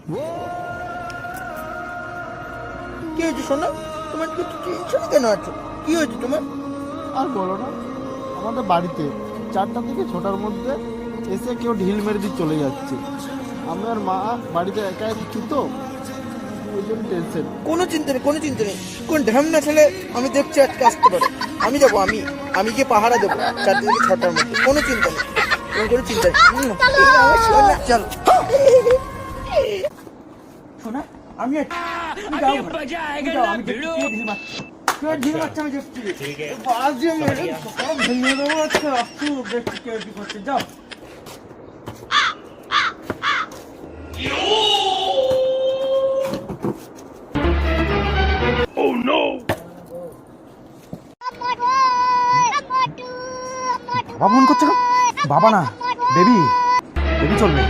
কি হয়েছে সোনা? তোমার কি টেনশন কেন আছো? কি হয়েছে তোমার? আর বলো না, আমাদের বাড়িতে 4টা থেকে 6টার মধ্যে এসে কেউ ঢিল মেরে দিয়ে চলে যাচ্ছে। আমি আর মা বাড়িতে একা আছি তো, ওই জন্য টেনশন। কোনো চিন্তা নেই, কোনো চিন্তা নেই। কোন ঢ্যামনা ছেলে আমি দেখছি আজকে আসতে পারে। আমি যাবো, আমি গিয়ে পাহারা দেবো 4টা থেকে 6টার মধ্যে। কোনো চিন্তা নেই, কোনো চিন্তা নেই। চল সোনা, আমি আছি। তুমি যাও ঘরে। তুমি যাও, আমি দেখছি কে ঢিল মারছে। কে ঢিল মারছে আমি দেখছি। বাজে মেরে সব ভেঙে দেবো আজকে। রাখছি, দেখছি কে ঢিল মারছে। যাও। বাবা ফোন করছে। বাবা না, বেবি চলবে।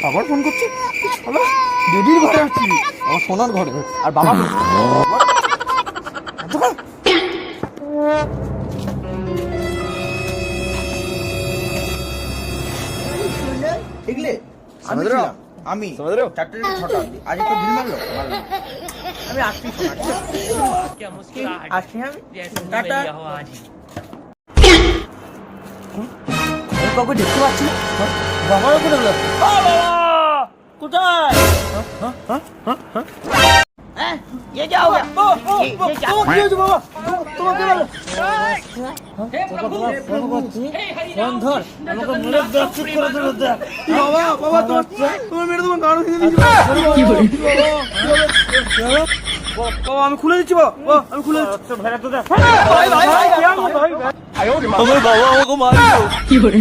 আবার ফোন করছে। হ্যালো, দিদির ঘরে আছি, আমার সোনার ঘরে। আর বাবা দেখলে আমি 4টা থেকে 6টা আজ একটু ঢিল মারলো। আমি আসছি সোনা, আসছি আমি। টাটা। কাউকে দেখতে পাচ্ছি না। বাবার ওখানে গেল। কোথায়? ये क्या हो गया? কি হয়েছে বাবা? তোমাকে বলো। ফোন ধর, আমাকে মেরে দেখ, চুপ করে দেবে দেখ। বাবা তোমার মেরে তোমার গাড়ি ভেঙে দিয়েছি। বাবা আমি খুলে দিচ্ছি। বাবা আমি খুলে দিচ্ছি। ভাই তো দেখ। ভাই বাবা আমাকে মারলো। কি করে?